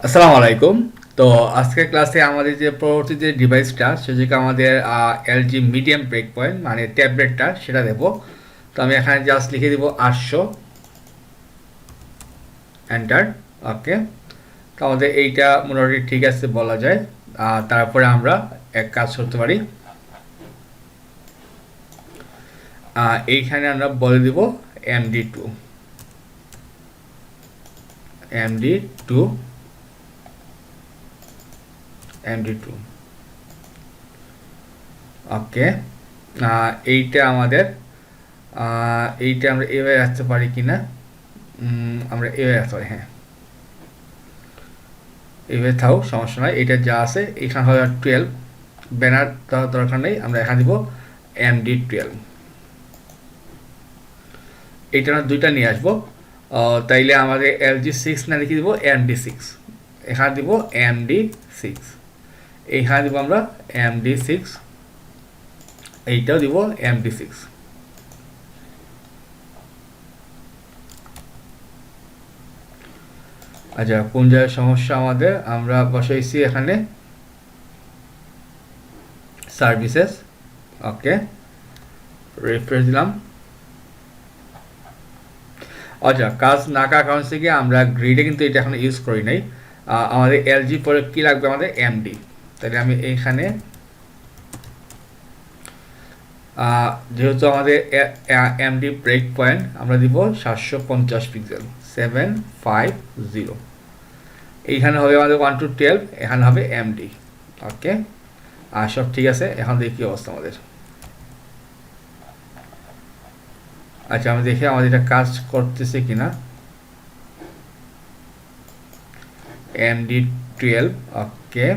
আসসালামু আলাইকুম। তো আজকের ক্লাসে আমাদের যে পরবর্তী যে ডিভাইসটা সেটাকে আমাদের এলজি মিডিয়াম ব্রেক পয়েন্ট মানে ট্যাবলেটটা সেটা দেব। তো আমি এখানে জাস্ট লিখে দিব 800 এন্টার। ওকে, তো আমাদের এইটা মোটামুটি ঠিক আছে বলা যায়। তারপরে আমরা এক কাজ করতে পারি, এইখানে আমরা বলে দিব MD2 MD2 MD2। ওকে, এইটা আমাদের এইটা আমরা এভাবে রাখতে পারি কিনা, আমরা এভাবে রাখতে পারি। হ্যাঁ, এভাবে থাও, সমস্যা নয়। এটা যা আছে এখানে হবে 12, ব্যানার দেওয়ার দরকার নেই, আমরা এখানে দিব MD12। এইটা আমরা দুইটা নিয়ে আসবো। তাইলে আমাদের LG6 না লিখে দিব MD6, এখানে দিব MD6, এইখানে দিব আমরা MD6, এইটাও দিব MD6। আচ্ছা, কোন জায়গায় সমস্যা আমাদের, আমরা বসাইছি এখানে সার্ভিসেস। ওকে, রিফ্রেশ দিলাম। আচ্ছা, কাজ না করার কারণ থেকে আমরা গ্রিডে কিন্তু এটা এখন ইউজ করি নাই। আমাদের এলজি পরে কি লাগবে, আমাদের এমডি। তাহলে আমি এইখানে যেহেতু আমাদের এমডি ব্রেক পয়েন্ট আমরা দিব 750 পিক্সেল 750। এইখানে হবে আমাদের 1 to 12, এখানে হবে এমডি। ওকে, আর সব ঠিক আছে। এখন দেখি কী অবস্থা আমাদের। আচ্ছা, আমি দেখি আমাদের এটা কাজ করতেছে কিনা। MD12। ওকে,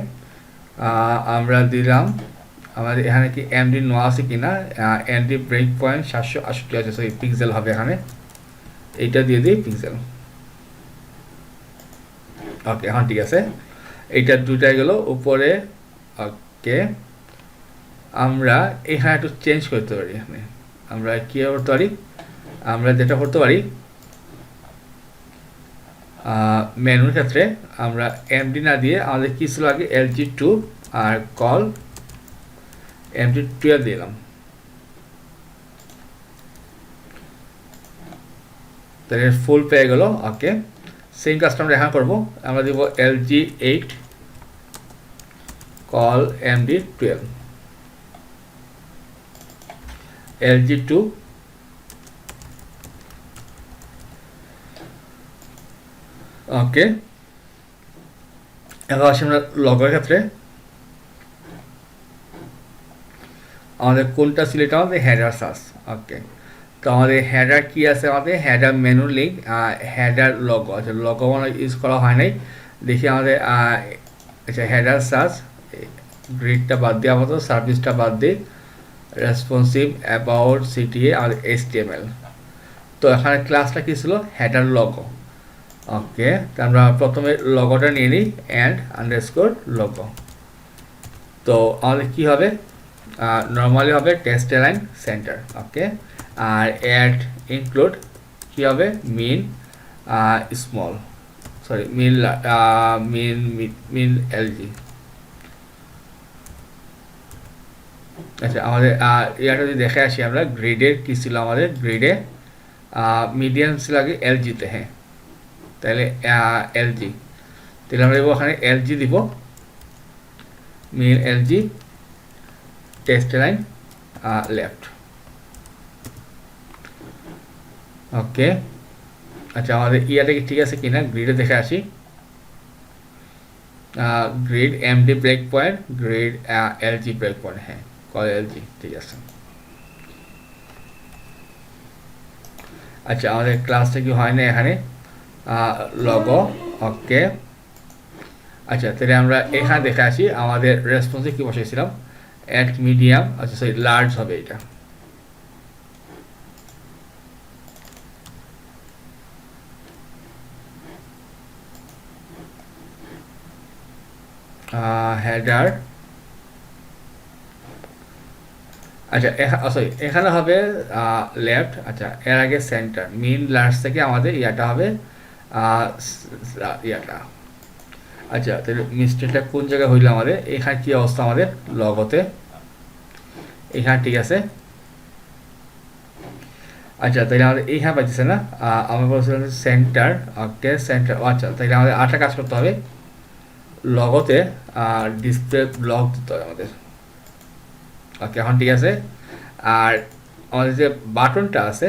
আমরা দিলাম। আমাদের এখানে কি এমডি নো আছে কিনা, এমডি ব্রেক পয়েন্ট 768 আছে, সরি পিক্সেল হবে এখানে, এইটা দিয়ে দিই পিক্সেল। ওকে, এখন ঠিক আছে, এইটা দুটাই গেল উপরে। ওকে, আমরা এখানে একটু চেঞ্জ করতে পারি। এখানে আমরা কী করতে পারি, আমরা যেটা করতে পারি মেনুর ক্ষেত্রে আমরা এমডি না দিয়ে আমাদের কি ছিল আগে LG2 আর কল MD12 দিলাম। তাহলে ফুল পেয়ে গেল। ওকে, সেম কাজটা আমরা এখানে করবো, আমরা দিব LG8 কল MD12 LG2। ওকে, এখন আসি আমরা লগের ক্ষেত্রে। আমাদের কোনটা ছিল, এটা আমাদের হেডার সাস। ওকে, তো আমাদের হেডার কি আছে, আমাদের header menu link, header logo. আচ্ছা, লগো মানে ইউজ করা হয় নাই, দেখি আমাদের। আচ্ছা, হেডার সাস, গ্রিডটা বাদ দিয়ে আমাদের সার্ভিসটা বাদ দিই, রেসপন্সিভ, অ্যাবাউট, সিটিএ আর HTML। তো এখানে ক্লাসটা কি ছিল, হেডার লগো। ওকে, তো আমরা প্রথমে লগোটা নিয়ে নিই, and_, লগো। তো আমাদের কি হবে, নর্মালি হবে টেক্সট লাইন সেন্টার। ওকে, আর অ্যাড ইনক্লুড কি হবে, মিন স্মল, সরি মিন মিন মিন এলজি। আচ্ছা, আমাদের এটা যদি দেখে আসি আমরা, গ্রিডের কি ছিল, আমাদের গ্রিডে মিডিয়াম ছিল আগে এলজিতে। হ্যাঁ, তাহলে এলজি, তাহলে আমরা দেবো ওখানে এলজি দিব, মিন এলজি, টেক্সট লাইন লেফট। ওকে, আচ্ছা, আমাদের ইয়াটা কি ঠিক আছে কিনা, গ্রিডে দেখে আসি। Grid MD break point, grid LG break point. হ্যাঁ, কল এলজি, ঠিক আছে। আচ্ছা, আমাদের ক্লাসটা কি হয় না এখানে, লগো। ওকে, আচ্ছা, তাহলে আমরা এখানে দেখে আসি আমাদের রেসপন্সে কি বসাইছিলাম, অ্যাট মিডিয়াম। আচ্ছা, সরি লার্জ হবে এটা। হেডার, আচ্ছা সরি এখানে হবে লেফট। আচ্ছা, এর আগে সেন্টার, মিন লার্জ থেকে আমাদের ইয়াটা হবে ইয়াটা। আচ্ছা, তাহলে মিস্টেকটা কোন জায়গায় হইলো আমাদের? এখানে কি অবস্থা আমাদের লগোতে? এখানে ঠিক আছে। আচ্ছা, তাহলে আমাদের এইখানে পাইতেছে না, আমরা বলছিলাম সেন্টার। ওকে, সেন্টার। আচ্ছা, তাহলে আমাদের আরেকটা কাজ করতে হবে, লগোতে ডিসপ্লে ব্লক দিতে হবে আমাদের। ওকে, এখন ঠিক আছে। আর আমাদের যে বাটনটা আছে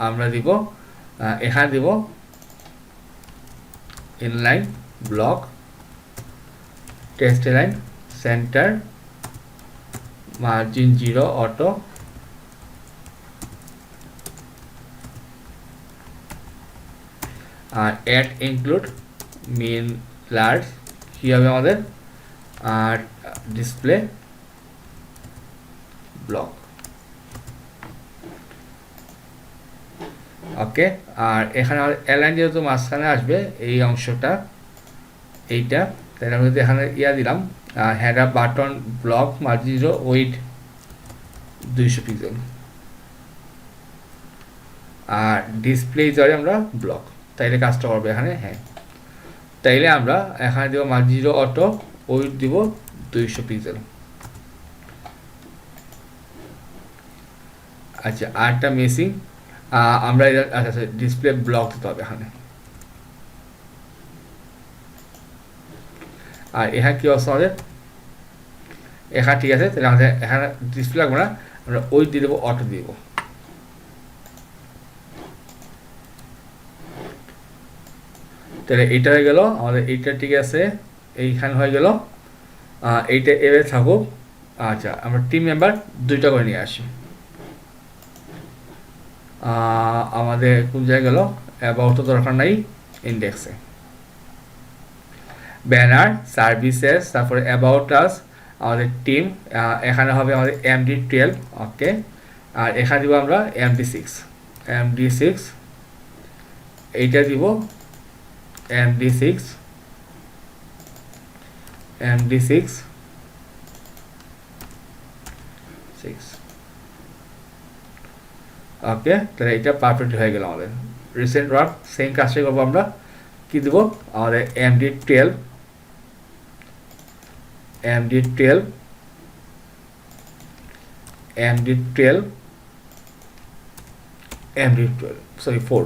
আমরা দিব এখানে দিব inline block text line center margin 0 auto আর অ্যাড ইনক্লুড মিন লার্জ কি হবে আমাদের আর ডিসপ্লে ব্লক। ওকে, আর এখানে আমাদের অ্যালাইন যেহেতু মাঝখানে আসবে এই অংশটা এইটা, তাহলে আমরা যদি এখানে দিলাম header button block margin 0 weight 200 pixel আর ডিসপ্লে জরে আমরা ব্লক, তাইলে কাজটা করবে এখানে। হ্যাঁ, তাইলে আমরা এখানে দিব মার্জিন 0 অটো ওয়েট দিব 200 পিক্সেল। আচ্ছা, আরটা মিসিং আমরা আচ্ছা ডিসপ্লে ব্লক দিতে হবে এখানে। আর এখানে কি অবস্থা আমাদের? এখানে ঠিক আছে, তাহলে আমাদের এখানে ডিসপ্লে লাগবে না, আমরা ওই দিয়ে দেবো অটো দিয়ে দেবো। তাহলে এইটা হয়ে গেল আমাদের, এইটা ঠিক আছে, এইখানে হয়ে গেল। এইটা এভাবে থাকুক। আচ্ছা, আমরা টিম মেম্বার 2টা করে নিয়ে আসি। আমাদের কোন জায়গায় গেল? অ্যাবাউট তো দরকার নাই, ইন্ডেক্সে ব্যানার সার্ভিসেস, তারপরে অ্যাবাউট আস আমাদের টিম, এখানে হবে আমাদের MD12। ওকে, আর এখানে দিব আমরা MD6 এইটা দিব MD6 ওকে, তাহলে এটা পারফেক্ট হয়ে গেল আমাদের। রিসেন্ট ওয়ার্ক সেম কাজটাই করবো আমরা। কি দেবো? আমাদের MD12 সরি 4।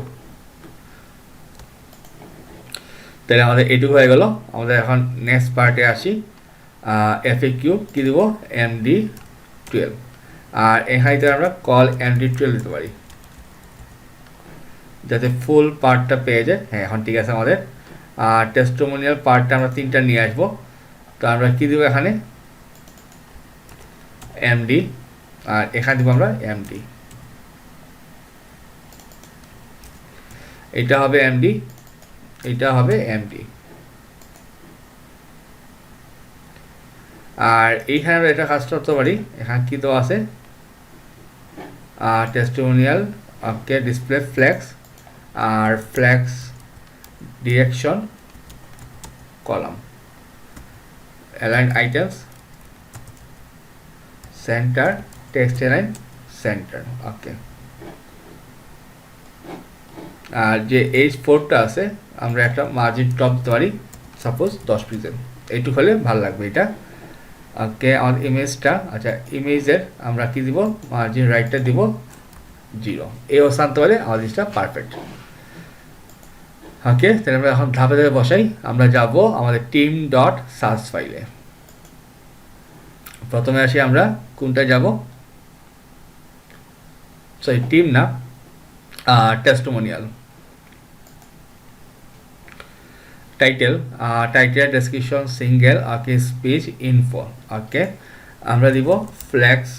তাহলে আমাদের এইটুকু হয়ে গেল। আমাদের এখন নেক্সট পার্টে আসি। FAQ কি দেবো? MD12। আর এখানে আমরা কল MD12 দিতে পারি যাতে ফুল পার্টটা পেয়ে যায়। হ্যাঁ, এখন ঠিক আছে আমাদের। টেস্টিমোনিয়াল পার্টটা আমরা 3টা নিয়ে আসবো। তো আমরা কি দেবো এখানে? MD, আর এখানে দেবো আমরা MD। এটা হবে MD, এটা হবে MD। আর এইখানে আমরা এটা কাজ করতে পারি। এখানে কি দেওয়া আছে? টেস্টিমোনিয়াল। ওকে, ডিসপ্লে ফ্লেক্স আর flex direction column align items center text align center. Okay, আর যে H4টা আছে আমরা একটা মার্জিন টপ দিতে পারি, সাপোজ 10 পিক্সেল। এইটুকু হলে ভালো লাগবে এটা। ওকে, আমাদের ইমেজটা, আচ্ছা ইমেজের আমরা কি দিব? মার্জিন রাইটটা দিব 0। এই অবস্থা আনতে পারে আমাদের জিনিসটা পারফেক্ট। ওকে, তাহলে আমরা এখন ধাপে ধাপে বসাই। আমরা যাব আমাদের team.sass ফাইলে। প্রথমে আসি আমরা কোনটায় যাব? সরি, টিম না, testimonial. Title description single okay speech info. Okay, আমরা দিব ফ্লেক্স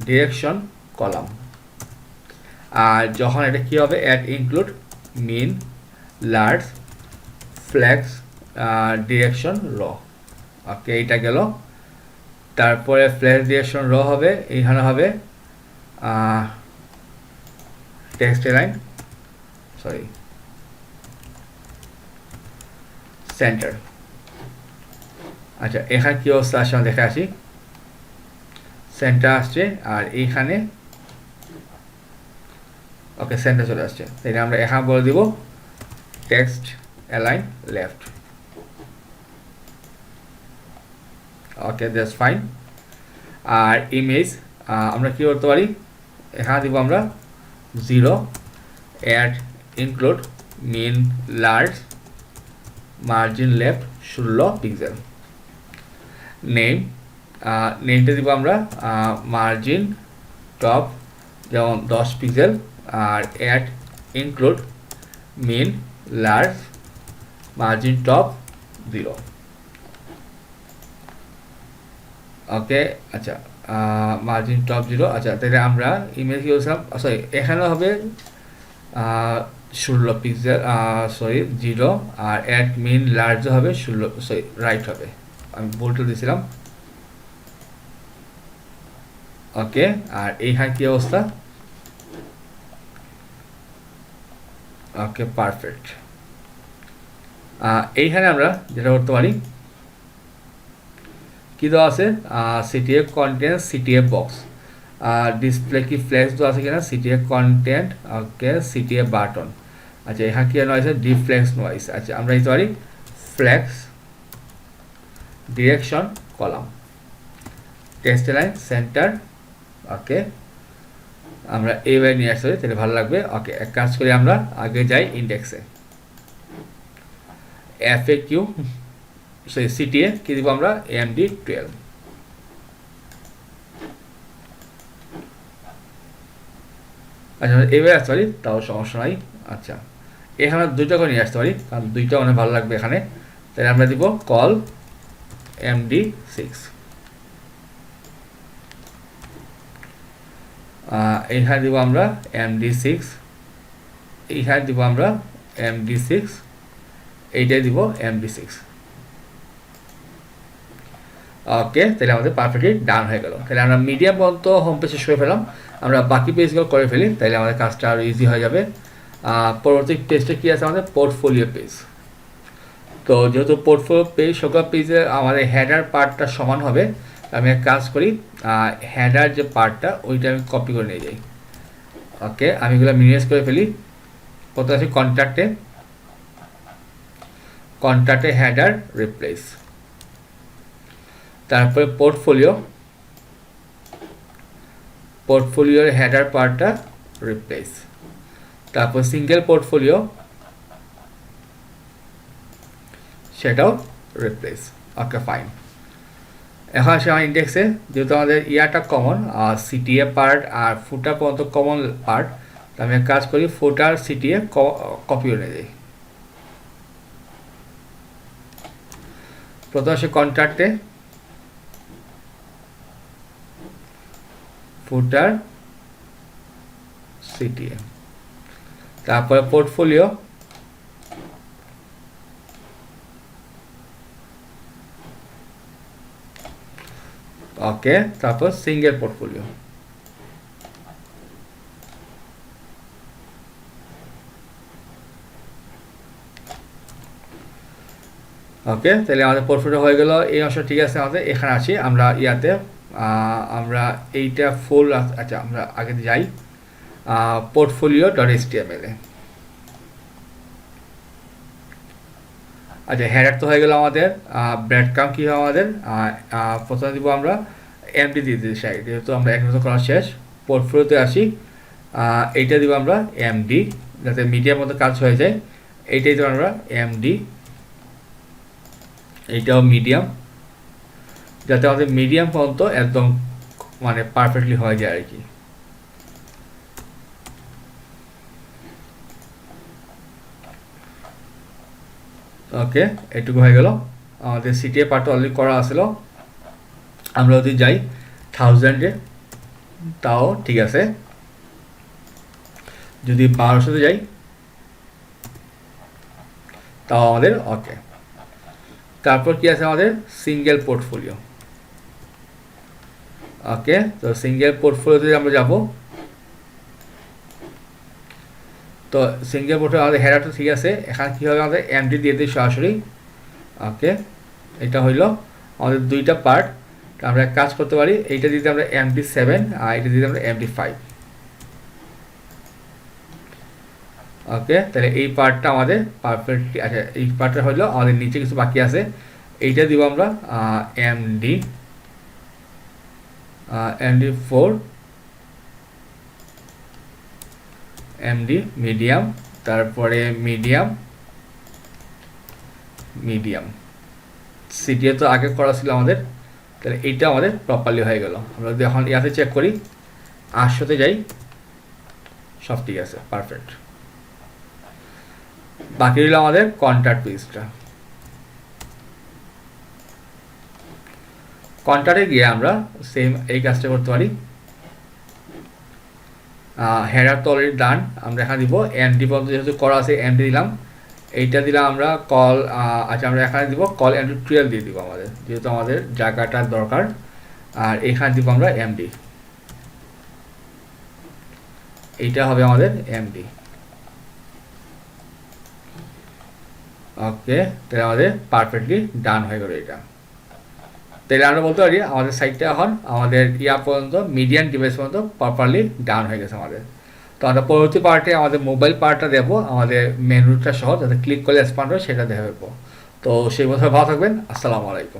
ডিরেকশন কলাম। আর যখন এটা কি হবে? অ্যাড ইনক্লুড মিন লার্জ ফ্লেক্স ডিরেকশন র। ওকে, এইটা গেল। তারপরে ফ্লেক্স ডিরেকশন র হবে, এইখানে হবে টেক্সট লাইন সরি সেন্টার। আচ্ছা, এখানে কি অবস্থা আসছে আমরা দেখে আসি। সেন্টার আসছে আর এইখানে ওকে সেন্টার চলে আসছে। তাহলে আমরা এখানে বলে দিব text align left. Okay that's fine. আর ইমেজ আমরা কী করতে পারি, এখানে দিব আমরা 0 অ্যাড ইনক্লুড মিন লার্জ মার্জিন লেফট 16 পিক্সেল। নেমটা দিব আমরা মার্জিন টপ যেমন 10 পিক্সেল, আর অ্যাড ইনক্লুড মিন লার্জ মার্জিন টপ 0। ওকে আচ্ছা, মার্জিন টপ 0। আচ্ছা তাহলে আমরা ইমেজ কি বলছিলাম, সরি এখানে হবে 16 পিক্সেল, সরি 0, আর অ্যাড মিন লার্জ হবে 16, সরি রাইট হবে, আমি ভুলটা দিয়েছিলাম। ওকে আর এইখানে কি অবস্থা, ওকে পারফেক্ট। এইখানে আমরা যেটা করতে পারি, কি দেওয়া আছে, CTF content CTF box, display কি ফ্ল্যাক্স দেওয়া আছে কিনা, সিটিএফ কন্টেন্ট, ওকে সিটিএফ বাটন। আচ্ছা এখানে কি নয় আছে, ডিফ্লেক্স নয়েস। আচ্ছা আমরা দিতে পারি flex direction column text line center. Okay আমরা এইভাবে নিয়ে আসতে পারি, তাহলে ভালো লাগবে। ওকে এক কাজ করি, আমরা আগে যাই ইন্ডেক্সে, FAQ সরি সিটিএ কি দিব আমরা, MD12। আচ্ছা এইভাবে আসতে পারি, তাও সমস্যা নাই। আচ্ছা এখানে দুইটা করে নিয়ে আসতে পারি, কারণ দুইটা অনেক ভালো লাগবে এখানে। তাহলে আমরা দিব কল MD6। এইখানে দিব আমরা MD6, এইখানে দিব আমরা MD6, এইটাই দিব MD6। ওকে তাহলে আমাদের পারফেক্টলি ডান হয়ে গেল। তাহলে আমরা মিডিয়াম পর্যন্ত হোম পেজ শেষ করে ফেলাম, আমরা বাকি পেজগুলো করে ফেলি, তাহলে আমাদের কাজটা আরও ইজি হয়ে যাবে। পরবর্তী পেজটা কী আছে আমাদের, পোর্টফোলিও পেজ। তো যেহেতু পোর্টফোলিও পেজ সকল পেজে আমাদের হেডার পার্টটা সমান হবে, আমি এক কাজ করি, হেডার যে পার্টটা ওইটা আমি কপি করে নিয়ে যাই। ওকে আমি এগুলো মিনিমাইজ করে ফেলি। প্রথমে আছে কন্ট্যাক্টে হেডার রিপ্লেস, তারপরে পোর্টফোলিওর হেডার পার্টটা রিপ্লেস, তারপর সিঙ্গেল পোর্টফোলিও সেটাও রিপ্লেস। Okay fine. এখন আসে আমার ইন্ডেক্সে, যেহেতু আমাদের ইয়াটা কমন, সিটিএ পার্ট আর ফুটার পর্যন্ত কমন পার্ট, তো আমি এক কাজ করি, ফুটার সিটিএ কপি করে যাই। প্রথমে আসে কন্ট্যাক্টে ফুটার সিটিএ, তারপরে পোর্টফোলিও, ওকে তারপর সিঙ্গেল পোর্টফোলিও। ওকে তাহলে আমাদের পোর্টফোলিও হয়ে গেল, এই অংশ ঠিক আছে। আমাদের এখানে আছি আমরা ইয়াতে, আমরা এইটা ফুল, আচ্ছা আমরা আগে যাই portfolio.html এ। আচ্ছা হেডার তো হয়ে গেল আমাদের, ব্রেড কাম কী হয় আমাদের, প্রথমে দিব আমরা এমডি দিয়ে দিই সাইড, যেহেতু আমরা এক মতো করা শেষ। পোর্টফোলিওতে আসি, এইটা দিব আমরা এমডি, যাতে মিডিয়ার মতো কাজ হয়ে যায়। এইটাই দিব আমরা এমডি, এইটাও মিডিয়াম, যাতে আমাদের মিডিয়াম পর্যন্ত একদম মানে পারফেক্টলি হয়ে যায় আর কি। ওকে এটুকু হয়ে গেল। আমাদের সিটিএ পার্টটা অলরেডি করা আসলো, আমরা যদি যাই 1000-এ তাও ঠিক আছে, যদি 1200-তে যাই তাও আমাদের ওকে। তারপর কি আছে আমাদের, সিঙ্গেল পোর্টফোলিও। ওকে তো সিঙ্গেল পোর্টফোলিওতে আমরা যাব, তো সিঙ্গেল পোর্টফোলিও আমাদের হেডারটা ঠিক আছে। এখানে কী হবে, আমাদের এমডি দিয়ে দিই সরাসরি। ওকে এটা হইল আমাদের দুইটা পার্ট, আমরা কাজ করতে পারি, এইটা দিতে আমরা MD7 আর এটা দিতে আমরা MD5। ওকে তাহলে এই পার্টটা আমাদের পারফেক্টলি, আচ্ছা এই পার্টটা হলো, আমাদের নিচে কিছু বাকি আছে, এইটা দিব আমরা এমডি MD4 এমডি মিডিয়াম, তারপরে মিডিয়াম সিটিএ তো আগে করা ছিল আমাদের, তাহলে এইটা আমাদের প্রপারলি হয়ে গেল। আমরা যদি এখন ইয়াতে চেক করি 800-তে যাই, সব ঠিক আছে, পারফেক্ট। বাকি রইল আমাদের কন্ট্যাক্ট পেজটা। কন্ট্যাক্টে গিয়ে আমরা সেম এই কাজটা করতে পারি। হেডার তো অলরেডি ডান, আমরা এখানে দিব এমডি পর্যন্ত যেহেতু করা আছে এমডি দিলাম। এইটা দিলাম আমরা কল, আচ্ছা আমরা এখানে দিব কল MD12 দিয়ে দিব আমাদের, যেহেতু আমাদের জায়গাটার দরকার। আর এখানে দিব আমরা এমডি, এইটা হবে আমাদের এমডি। ওকে, তাহলে আমাদের পারফেক্টলি ডান হয়ে গেল এটা। তাহলে আমরা বলতে পারি আমাদের সাইটটা এখন আমাদের পর্যন্ত মিডিয়াম ডিভাইস পর্যন্ত প্রপারলি ডান হয়ে গেছে আমাদের। তো আমরা পরবর্তী পার্টে আমাদের মোবাইল পার্টটা দেবো, আমাদের মেনুটা সহ যাতে ক্লিক করলে এক্সপান্ড হয় সেটা দেখাবো। তো সেই মতো ভালো থাকবেন। আসসালামু আলাইকুম।